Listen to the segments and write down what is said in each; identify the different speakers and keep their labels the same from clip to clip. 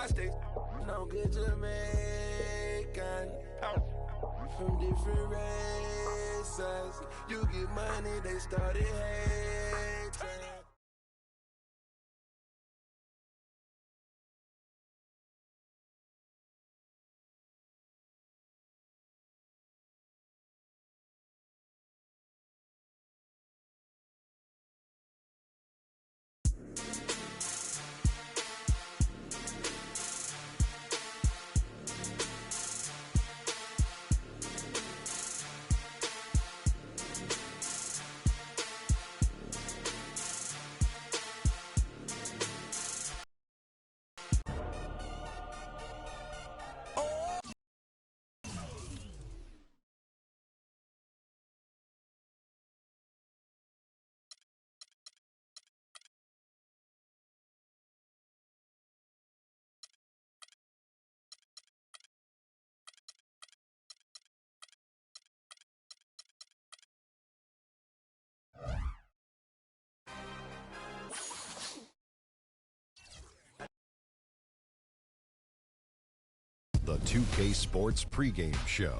Speaker 1: I stay no good Jamaican from different races. You get money, they started hating.
Speaker 2: The 2K Sports pregame show.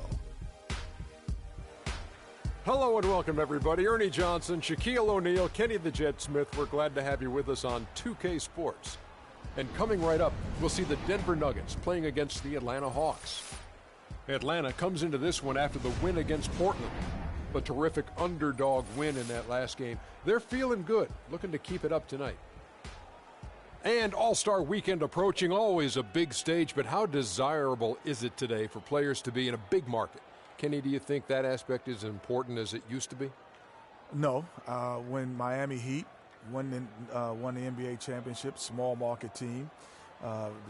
Speaker 3: Hello and welcome, everybody. Ernie Johnson, Shaquille O'Neal, Kenny the Jet Smith. We're glad to have you with us on 2K Sports. And coming right up, we'll see the Denver Nuggets playing against the Atlanta Hawks. Atlanta comes into this one after the win against Portland. A terrific underdog win in that last game. They're feeling good, looking to keep it up tonight. And All-Star Weekend approaching, always a big stage, but how desirable is it today for players to be in a big market? Kenny, do you think that aspect is as important as it used to be?
Speaker 4: No. When Miami Heat won the NBA championship, small market team,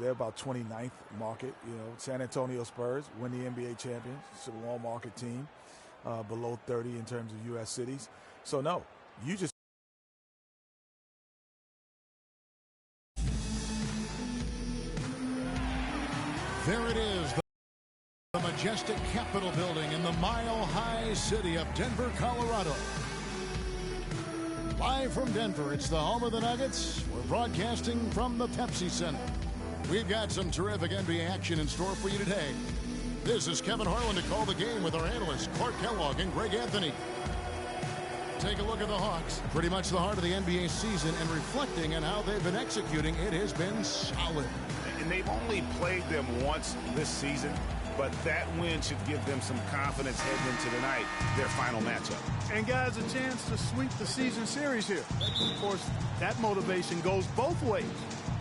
Speaker 4: they're about 29th market. You know, San Antonio Spurs win the NBA champion, small market team, below 30 in terms of U.S. cities. So no, you just.
Speaker 5: There it is, the majestic Capitol building in the mile-high city of Denver, Colorado. Live from Denver, it's the home of the Nuggets. We're broadcasting from the Pepsi Center. We've got some terrific NBA action in store for you today. This is Kevin Harlan to call the game with our analysts, Clark Kellogg and Greg Anthony. Take a look at the Hawks, pretty much the heart of the NBA season, and reflecting on how they've been executing, it has been solid.
Speaker 6: And they've only played them once this season, but that win should give them some confidence heading into tonight, their final matchup.
Speaker 7: And guys, a chance to sweep the season series here. Of course, that motivation goes both ways,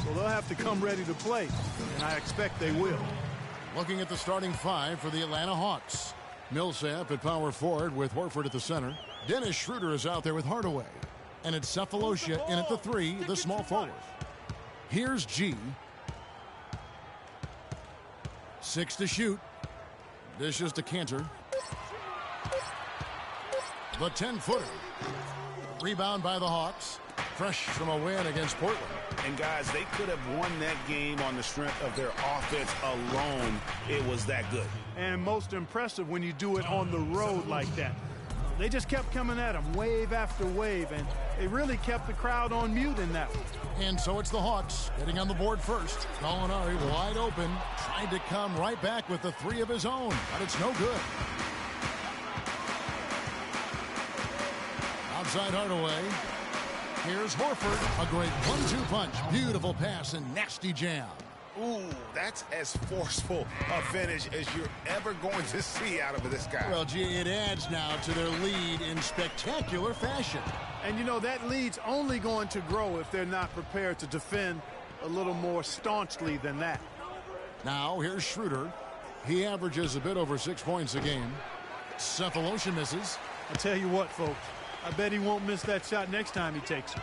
Speaker 7: so they'll have to come ready to play, and I expect they will.
Speaker 5: Looking at the starting five for the Atlanta Hawks. Millsap at power forward with Horford at the center. Dennis Schroeder is out there with Hardaway. And it's Cephalosha in at the three, the small forward. Here's G. 6 to shoot. Dishes to Cantor. The 10-footer. Rebound by the Hawks. Fresh from a win against Portland.
Speaker 6: And guys, they could have won that game on the strength of their offense alone. It was that good.
Speaker 7: And most impressive when you do it on the road like that. They just kept coming at them wave after wave, and they really kept the crowd on mute in that one.
Speaker 5: And so it's the Hawks getting on the board first. Gallinari wide open, tried to come right back with the three of his own, but it's no good. Outside Hardaway. Here's Horford. A great 1-2 punch. Beautiful pass and nasty jam.
Speaker 6: Ooh, that's as forceful a finish as you're ever going to see out of this guy.
Speaker 5: Well, gee, it adds now to their lead in spectacular fashion.
Speaker 7: And, you know, that lead's only going to grow if they're not prepared to defend a little more staunchly than that.
Speaker 5: Now, here's Schroeder. He averages a bit over 6 points a game. Cephalosha misses.
Speaker 7: I tell you what, folks, I bet he won't miss that shot next time he takes it.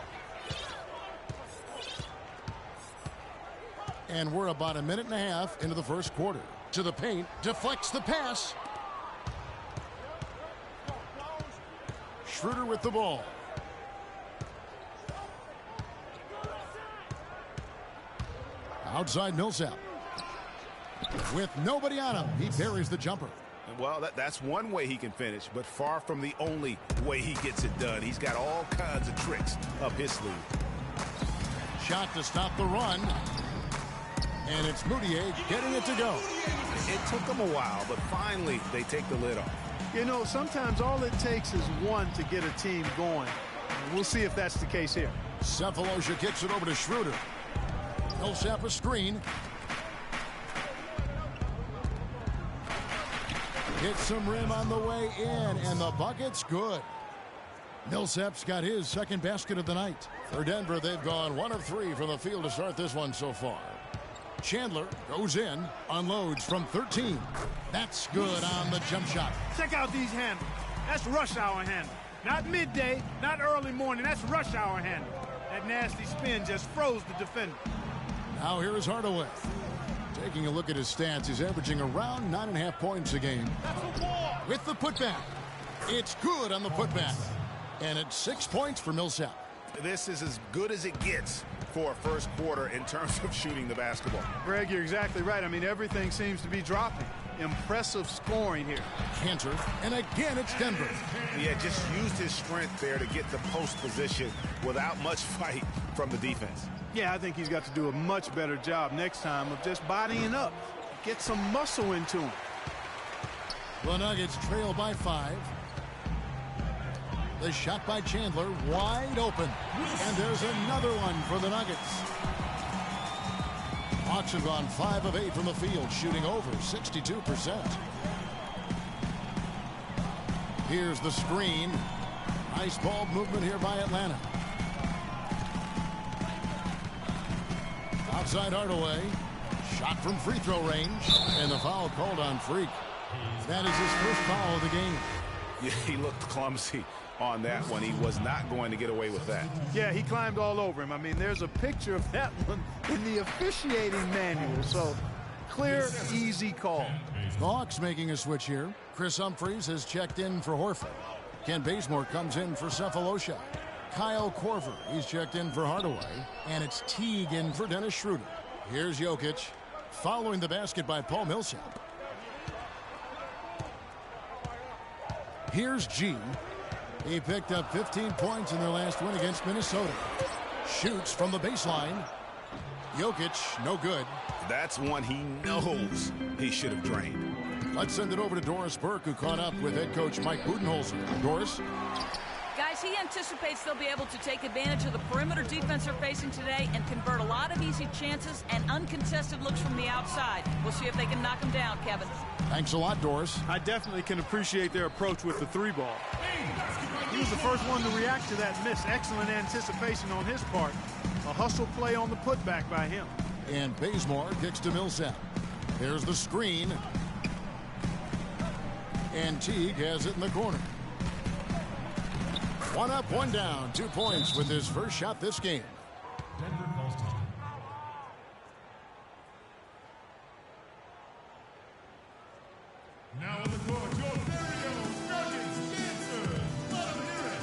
Speaker 5: And we're about a minute and a half into the first quarter. To the paint, deflects the pass. Schroeder with the ball. Outside Millsap. With nobody on him, he buries the jumper.
Speaker 6: Well, that's one way he can finish, but far from the only way he gets it done. He's got all kinds of tricks up his sleeve.
Speaker 5: Shot to stop the run. And it's Moutier getting it to go.
Speaker 6: It took them a while, but finally they take the lid off.
Speaker 7: You know, sometimes all it takes is one to get a team going. We'll see if that's the case here.
Speaker 5: Cephalosha kicks it over to Schroeder. Millsap a screen. Gets some rim on the way in, and the bucket's good. Millsap's got his second basket of the night. For Denver, they've gone 1 of 3 from the field to start this one so far. Chandler goes in, unloads from 13. That's good on the jump shot.
Speaker 7: Check out these handles. That's rush hour handle. Not midday, not early morning. That's rush hour handle. That nasty spin just froze the defender.
Speaker 5: Now here is Hardaway. Taking a look at his stats, he's averaging around 9.5 points a game. With the putback. It's good on the putback. And it's 6 points for Millsap.
Speaker 6: This is as good as it gets for a first quarter in terms of shooting the basketball.
Speaker 7: Greg, you're exactly right. I mean, everything seems to be dropping. Impressive scoring here.
Speaker 5: Cantor, and again it's Denver.
Speaker 6: Yeah, just used his strength there to get the post position without much fight from the defense.
Speaker 7: Yeah, I think he's got to do a much better job next time of just bodying up. Get some muscle into him.
Speaker 5: The Nuggets trail by 5. The shot by Chandler, wide open. And there's another one for the Nuggets. Hawks have gone 5 of 8 from the field, shooting over 62%. Here's the screen. Nice ball movement here by Atlanta. Outside Hardaway. Shot from free throw range. And the foul called on Freak. That is his first foul of the game.
Speaker 6: Yeah, he looked clumsy on that one. He was not going to get away with that.
Speaker 7: Yeah, he climbed all over him. I mean, there's a picture of that one in the officiating manual. So, clear, easy call.
Speaker 5: The Hawks making a switch here. Chris Humphries has checked in for Horford. Ken Bazemore comes in for Cephalosha. Kyle Korver, he's checked in for Hardaway. And it's Teague in for Dennis Schroeder. Here's Jokic, following the basket by Paul Millsap. Here's G. He picked up 15 points in their last win against Minnesota. Shoots from the baseline. Jokic, no good.
Speaker 6: That's one he knows he should have drained.
Speaker 5: Let's send it over to Doris Burke, who caught up with head coach Mike Budenholzer. Doris?
Speaker 8: Guys, he anticipates they'll be able to take advantage of the perimeter defense they're facing today and convert a lot of easy chances and uncontested looks from the outside. We'll see if they can knock them down, Kevin.
Speaker 5: Thanks a lot, Doris.
Speaker 7: I definitely can appreciate their approach with the 3-ball. He was the first one to react to that miss. Excellent anticipation on his part. A hustle play on the putback by him.
Speaker 5: And Bazemore kicks to Millsap. There's the screen. And Teague has it in the corner. 1 up, 1 down. 2 points with his first shot this game.
Speaker 9: Now on the court, your very own Nuggets dancers. Let them hear it.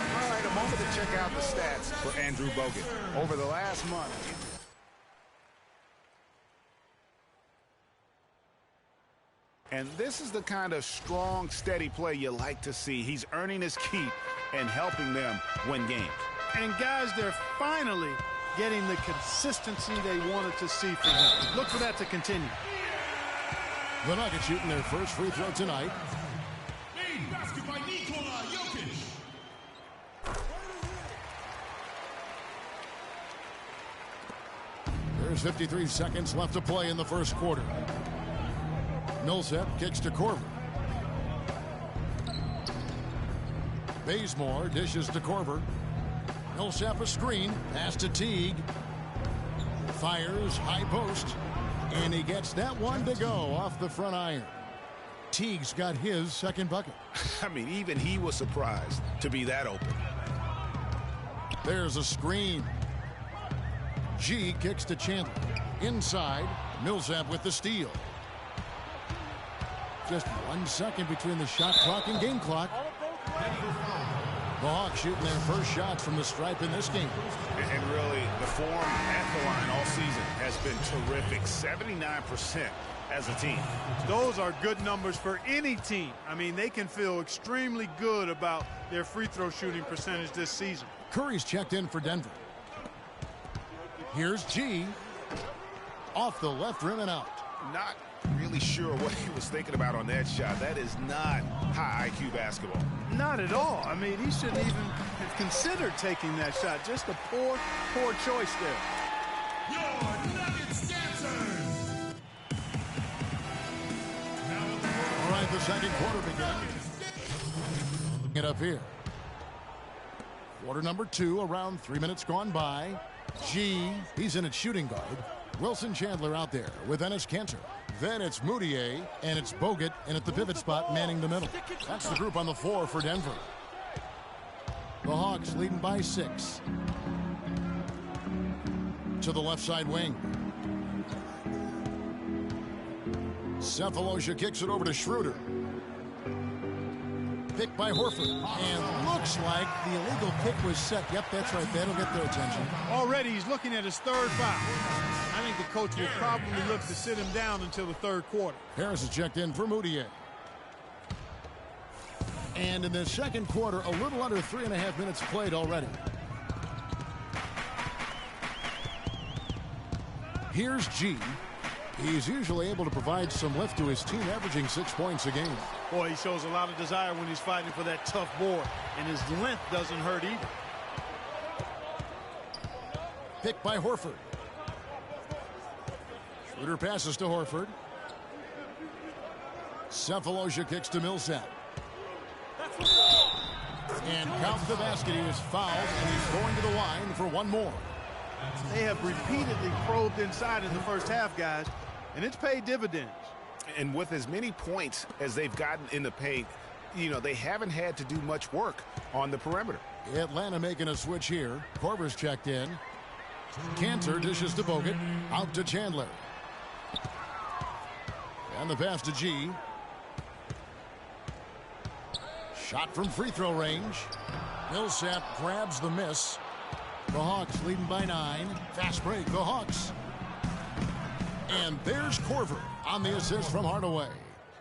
Speaker 6: All right, a moment to check out the stats for Andrew Bogut over the last month. And this is the kind of strong, steady play you like to see. He's earning his keep and helping them win games.
Speaker 7: And guys, they're finally getting the consistency they wanted to see from him. Look for that to continue.
Speaker 5: The Nuggets shooting their first free throw tonight.
Speaker 9: Made basket by Nikola Jokic.
Speaker 5: There's 53 seconds left to play in the first quarter. Millsap kicks to Korver. Bazemore dishes to Korver. Millsap a screen. Pass to Teague. Fires high post. And he gets that one to go off the front iron. Teague's got his second bucket.
Speaker 6: I mean, even he was surprised to be that open.
Speaker 5: There's a screen. G kicks to Chandler. Inside. Millsap with the steal. Just 1 second between the shot clock and game clock. The Hawks shooting their first shots from the stripe in this game.
Speaker 6: And really, the form at the line all season has been terrific. 79% as a team.
Speaker 7: Those are good numbers for any team. I mean, they can feel extremely good about their free throw shooting percentage this season.
Speaker 5: Curry's checked in for Denver. Here's G. Off the left rim and out.
Speaker 6: Not really sure what he was thinking about on that shot. That is not high IQ basketball.
Speaker 7: Not at all. I mean, he shouldn't even have considered taking that shot. Just a poor choice there.
Speaker 9: Your Nuggets dancers.
Speaker 5: All right, the second quarter begins. Get up here. Quarter number 2, around 3 minutes gone by. G, he's in at shooting guard. Wilson Chandler out there with Enes Kanter. Then it's Moutier, and it's Bogut, and at the pivot spot, manning the middle. That's the group on the floor for Denver. The Hawks leading by 6. To the left side wing. Cephalosha kicks it over to Schroeder. Pick by Horford. And looks like the illegal pick was set. Yep, that's right. That'll get their attention.
Speaker 7: Already he's looking at his third foul. I think the coach will probably look to sit him down until the third quarter.
Speaker 5: Harris is checked in for Moutier. And in the second quarter, a little under 3.5 minutes played already. Here's G. He's usually able to provide some lift to his team, averaging 6 points a game.
Speaker 7: Boy, he shows a lot of desire when he's fighting for that tough board, and his length doesn't hurt either.
Speaker 5: Picked by Horford. Schroeder passes to Horford. Cephalosha kicks to Millsap. And count the basket. He is fouled, and he's going to the line for one more.
Speaker 7: They have repeatedly probed inside in the first half, guys, and it's paid dividends.
Speaker 6: And with as many points as they've gotten in the paint, you know, they haven't had to do much work on the perimeter.
Speaker 5: Atlanta making a switch here. Korver's checked in. Kanter dishes to Bogut. Out to Chandler. And the pass to G. Shot from free throw range. Millsap grabs the miss. The Hawks leading by 9. Fast break, the Hawks. And there's Korver on the assist from Hardaway.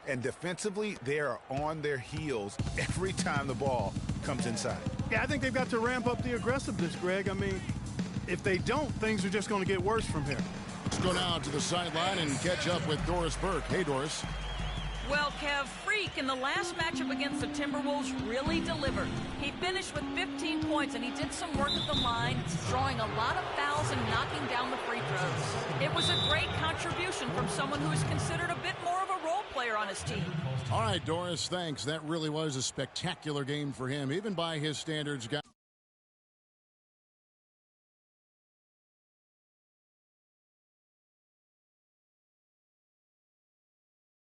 Speaker 6: And defensively, they are on their heels every time the ball comes inside.
Speaker 7: Yeah, I think they've got to ramp up the aggressiveness, Greg. I mean, if they don't, things are just going to get worse from here.
Speaker 5: Let's go now to the sideline and catch up with Doris Burke. Hey, Doris.
Speaker 8: Well, Kev, Freak in the last matchup against the Timberwolves really delivered. He finished with 15 points, and he did some work at the line, drawing a lot of fouls and knocking down the free throws. It was a great contribution from someone who is considered a bit more of a role player on his team.
Speaker 5: All right, Doris, thanks. That really was a spectacular game for him, even by his standards.